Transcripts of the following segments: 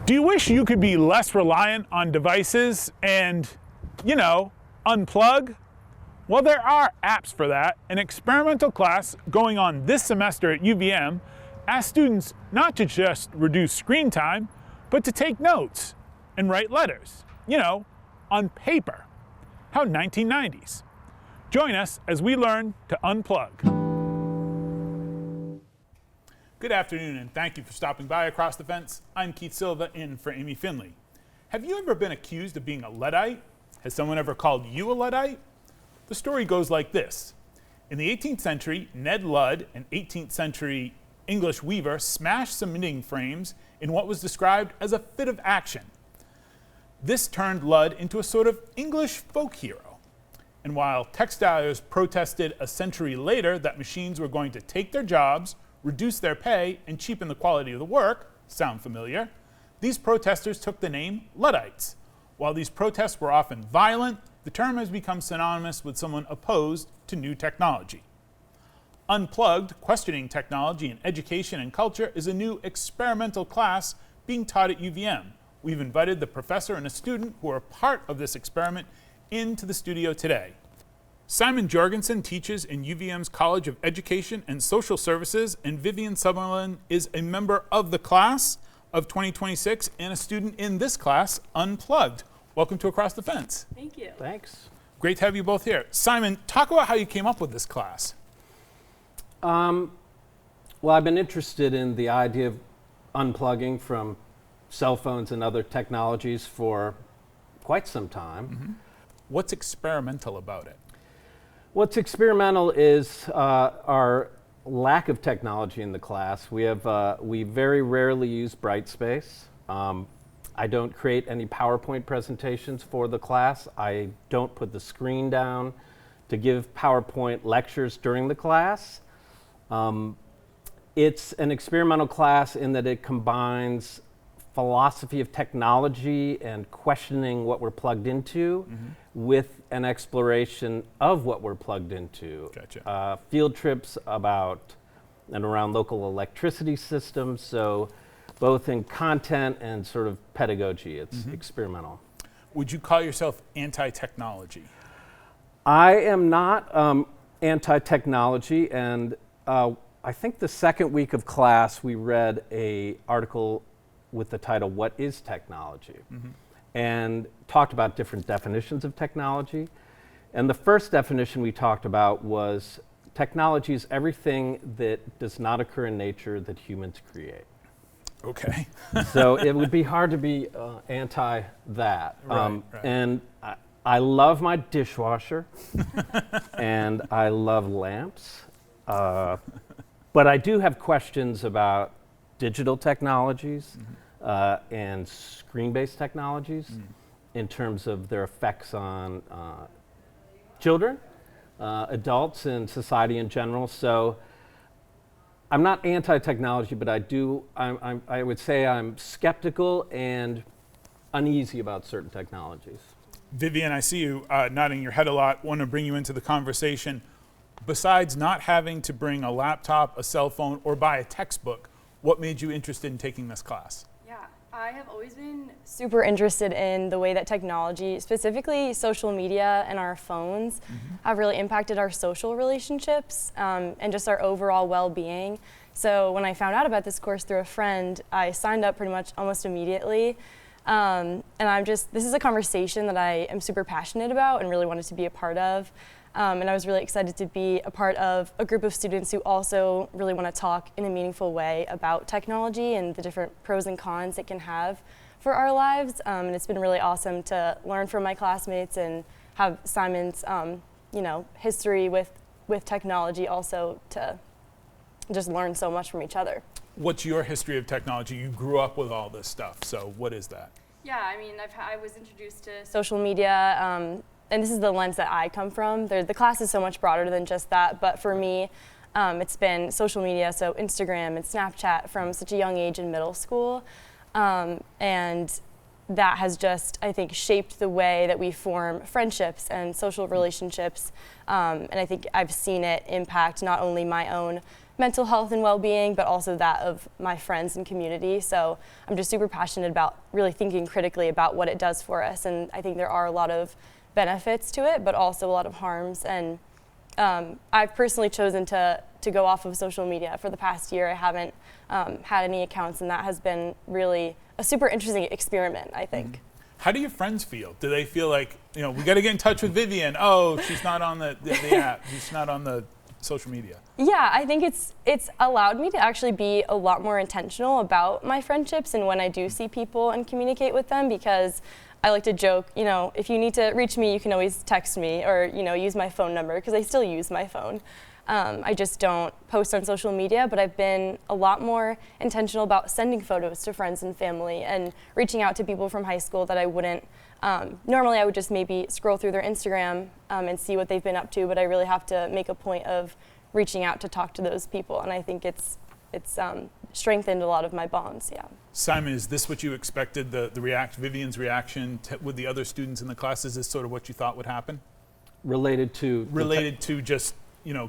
Do you wish you could be less reliant on devices and, unplug? Well, there are apps for that. An experimental class going on this semester at UVM asks students not to just reduce screen time, but to take notes and write letters, on paper. How 1990s. Join us as we learn to unplug. Good afternoon, and thank you for stopping by Across the Fence. I'm Keith Silva, in for Amy Finley. Have you ever been accused of being a Luddite? Has someone ever called you a Luddite? The story goes like this. In the 18th century, Ned Ludd, an 18th century English weaver, smashed some knitting frames in what was described as a fit of action. This turned Ludd into a sort of English folk hero. And while textiles protested a century later that machines were going to take their jobs, reduce their pay, and cheapen the quality of the work, sound familiar? These protesters took the name Luddites. While these protests were often violent, the term has become synonymous with someone opposed to new technology. Unplugged, Questioning Technology in Education and Culture, is a new experimental class being taught at UVM. We've invited the professor and a student who are part of this experiment into the studio today. Simon Jorgenson teaches in UVM's College of Education and Social Services, and Vivian Sutherland is a member of the class of 2026 and a student in this class, Unplugged. Welcome to Across the Fence. Thank you. Thanks. Great to have you both here. Simon, talk about how you came up with this class. Well, I've been interested in the idea of unplugging from cell phones and other technologies for quite some time. Mm-hmm. What's experimental about it? What's experimental is our lack of technology in the class. We very rarely use Brightspace. I don't create any PowerPoint presentations for the class. I don't put the screen down to give PowerPoint lectures during the class. It's an experimental class in that it combines philosophy of technology and questioning what we're plugged into with an exploration of what we're plugged into. Gotcha. Field trips about and around local electricity systems, so both in content and sort of pedagogy, it's experimental. Would you call yourself anti-technology? I am not anti-technology, and I think the second week of class we read an article with the title, What is Technology? And talked about different definitions of technology. And the first definition we talked about was technology is everything that does not occur in nature that humans create. Okay. So it would be hard to be anti that. Right. And I love my dishwasher and I love lamps. But I do have questions about digital technologies and screen-based technologies in terms of their effects on children, adults, and society in general. So I'm not anti-technology, but I would say I'm skeptical and uneasy about certain technologies. Vivian, I see you nodding your head a lot. Want to bring you into the conversation. Besides not having to bring a laptop, a cell phone, or buy a textbook, what made you interested in taking this class? Yeah, I have always been super interested in the way that technology, specifically social media and our phones, have really impacted our social relationships and just our overall well-being. So when I found out about this course through a friend, I signed up pretty much almost immediately. And this is a conversation that I am super passionate about and really wanted to be a part of. And I was really excited to be a part of a group of students who also really want to talk in a meaningful way about technology and the different pros and cons it can have for our lives. And it's been really awesome to learn from my classmates and have Simon's, history with technology also to just learn so much from each other. What's your history of technology? You grew up with all this stuff, so what is that? Yeah, I mean, I was introduced to social media, and this is the lens that I come from. The class is so much broader than just that, but for me, it's been social media, so Instagram and Snapchat from such a young age in middle school, and that has just, I think, shaped the way that we form friendships and social relationships, and I think I've seen it impact not only my own mental health and well-being, but also that of my friends and community. So I'm just super passionate about really thinking critically about what it does for us. And I think there are a lot of benefits to it, but also a lot of harms. And I've personally chosen to go off of social media for the past year. I haven't had any accounts, and that has been really a super interesting experiment, I think. How do your friends feel? Do they feel like, we got to get in touch with Vivian? Oh, she's not on the app. She's not on the social media. Yeah, I think it's allowed me to actually be a lot more intentional about my friendships and when I do see people and communicate with them, because I like to joke, if you need to reach me, you can always text me or, use my phone number, because I still use my phone. I just don't post on social media, but I've been a lot more intentional about sending photos to friends and family and reaching out to people from high school that I wouldn't. Normally I would just maybe scroll through their Instagram and see what they've been up to, but I really have to make a point of reaching out to talk to those people, and I think it's strengthened a lot of my bonds, yeah. Simon, is this what you expected, Vivian's reaction with the other students in the class? Is this sort of what you thought would happen? Related to just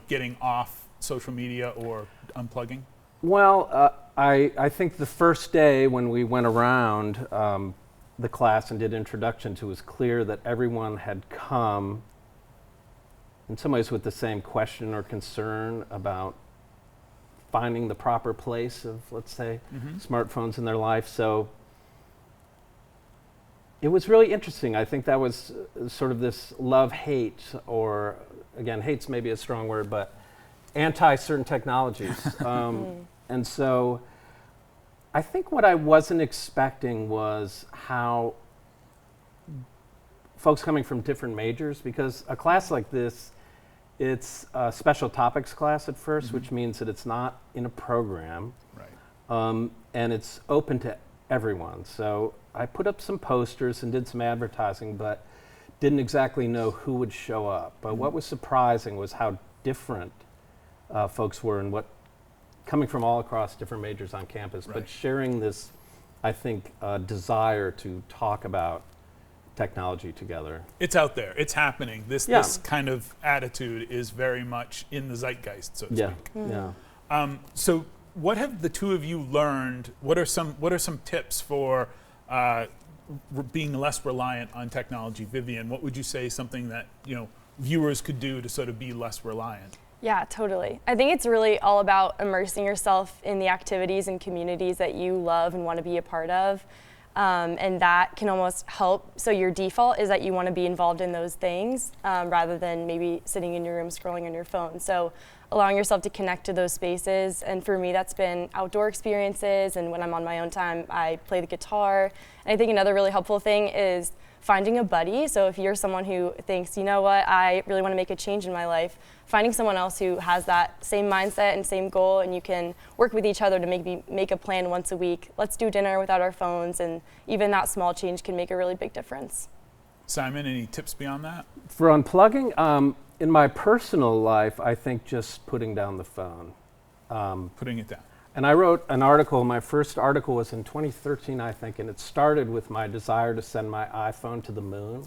getting off social media or unplugging? Well, I think the first day when we went around the class and did introductions, it was clear that everyone had come in some ways with the same question or concern about finding the proper place of, let's say, smartphones in their life. So it was really interesting. I think that was sort of this love-hate, or again, hate's maybe a strong word, but anti-certain technologies. And so I think what I wasn't expecting was how folks coming from different majors, because a class like this, it's a special topics class at first, which means that it's not in a program. Right. And it's open to everyone. So I put up some posters and did some advertising, but didn't exactly know who would show up. But what was surprising was how different folks were, and coming from all across different majors on campus, but sharing this, I think, desire to talk about technology together. It's out there. It's happening. This kind of attitude is very much in the zeitgeist, so to speak. Yeah. So what have the two of you learned? What are some tips for being less reliant on technology? Vivian, what would you say something that viewers could do to sort of be less reliant? Yeah, totally. I think it's really all about immersing yourself in the activities and communities that you love and want to be a part of. And that can almost help. So your default is that you want to be involved in those things rather than maybe sitting in your room scrolling on your phone. So allowing yourself to connect to those spaces. And for me, that's been outdoor experiences. And when I'm on my own time, I play the guitar. And I think another really helpful thing is finding a buddy. So if you're someone who thinks, you know what, I really want to make a change in my life, finding someone else who has that same mindset and same goal, and you can work with each other to maybe make a plan once a week. Let's do dinner without our phones, and even that small change can make a really big difference. Simon, any tips beyond that? For unplugging, in my personal life, I think just putting down the phone. Putting it down. And I wrote an article. My first article was in 2013, I think, and it started with my desire to send my iPhone to the moon.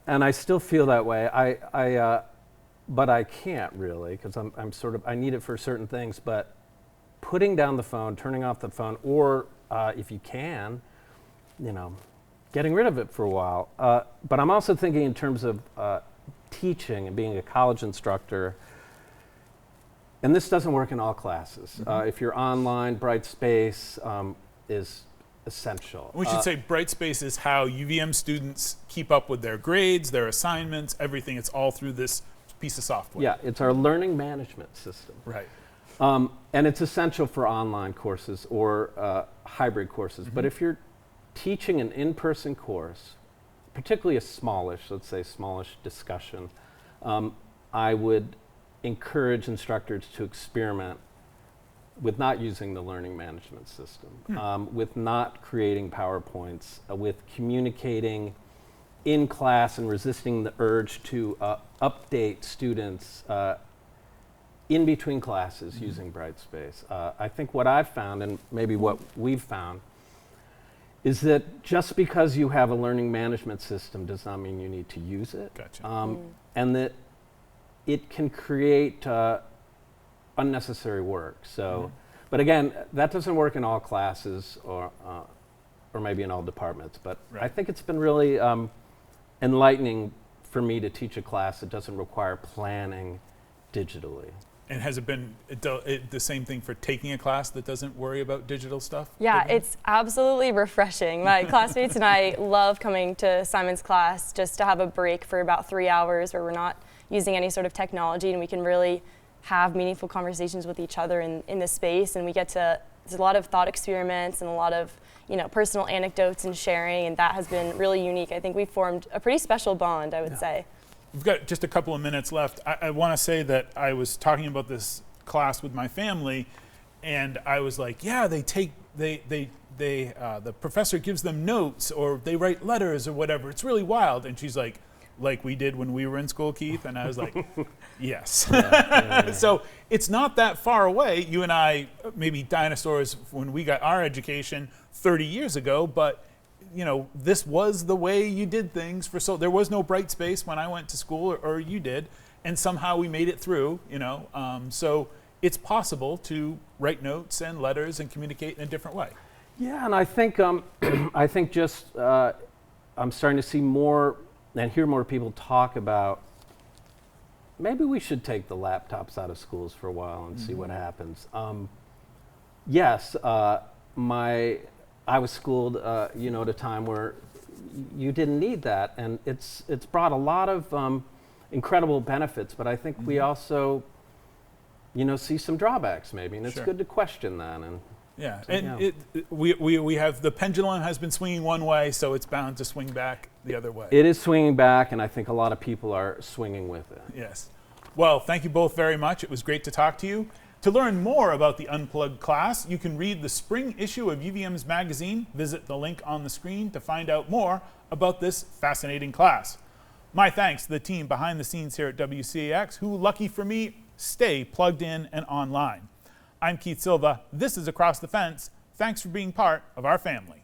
And I still feel that way. But I can't really, because I need it for certain things. But putting down the phone, turning off the phone, or if you can, getting rid of it for a while. But I'm also thinking in terms of teaching and being a college instructor. And this doesn't work in all classes. If you're online, Brightspace is essential. We should say Brightspace is how UVM students keep up with their grades, their assignments, everything. It's all through this piece of software. Yeah, it's our learning management system. Right. And it's essential for online courses or hybrid courses. But if you're teaching an in-person course, particularly a smallish discussion, I would encourage instructors to experiment with not using the learning management system, with not creating PowerPoints, with communicating in class and resisting the urge to update students in between classes using Brightspace. I think what I've found, and maybe what we've found, is that just because you have a learning management system does not mean you need to use it. Gotcha. And that it can create unnecessary work. So, but again, that doesn't work in all classes or maybe in all departments. But I think it's been really enlightening for me to teach a class that doesn't require planning digitally. And has it been the same thing for taking a class that doesn't worry about digital stuff? Yeah, it's absolutely refreshing. My classmates and I love coming to Simon's class just to have a break for about 3 hours where we're not using any sort of technology and we can really have meaningful conversations with each other in this space, and we get to, there's a lot of thought experiments and a lot of personal anecdotes and sharing, and that has been really unique. I think we formed a pretty special bond, I would say. We've got just a couple of minutes left. I want to say that I was talking about this class with my family, and I was like, yeah, the professor gives them notes or they write letters or whatever. It's really wild. And she's like we did when we were in school, Keith. And I was like, yes. So it's not that far away. You and I, maybe dinosaurs when we got our education 30 years ago, but this was the way you did things there was no bright space when I went to school or you did, and somehow we made it through, so it's possible to write notes and letters and communicate in a different way. Yeah, and I think I'm starting to see more and hear more people talk about maybe we should take the laptops out of schools for a while and see what happens. Yes, I was schooled, at a time where you didn't need that, and it's brought a lot of incredible benefits. But I think we also, see some drawbacks maybe, and it's good to question that. And we have the pendulum has been swinging one way, so it's bound to swing back the other way. It is swinging back, and I think a lot of people are swinging with it. Yes. Well, thank you both very much. It was great to talk to you. To learn more about the Unplugged class, you can read the spring issue of UVM's magazine. Visit the link on the screen to find out more about this fascinating class. My thanks to the team behind the scenes here at WCAX, who, lucky for me, stay plugged in and online. I'm Keith Silva. This is Across the Fence. Thanks for being part of our family.